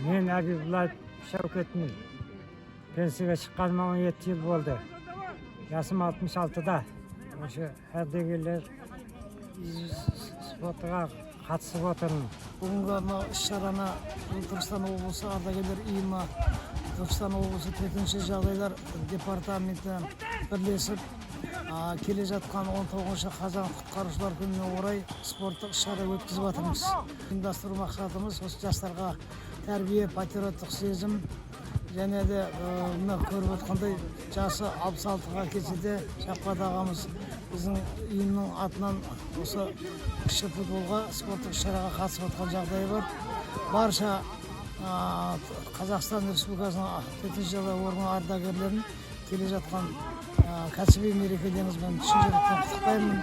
Мен Әбибуллаев Шәукетмін. Пенсияға шыққаныма 17 жыл болды. Жасым 66-да. Осы ардагерлер спортқа қатысып отырмын. Бүгінгі іс-шараны Түркістан облысы ардагерлер ұйымы, Түркістан облысы төтенше жағдайлар департаменті бірлесіп келе жатқан 19 қазан құтқарушылар күніне орай спорттық іс-шара өткізіп жатырмыз. Ұйымдастыру мақсатымыз осы жастарға тәрбие, патриоттық сезім және де көріп отқандай жасы 66-ға келсе де Шапқат ағамыз біздің ұйымның атынан осы кіші футболға спорттық іс-шараға қатысып отқан жағдайы бар. Барша Қазақстан Республикасының төтенше жағдайлар органы ардагерлерін келе жатқан кәсіби мерекелеріңізбен шын жүректен құттықтаймын.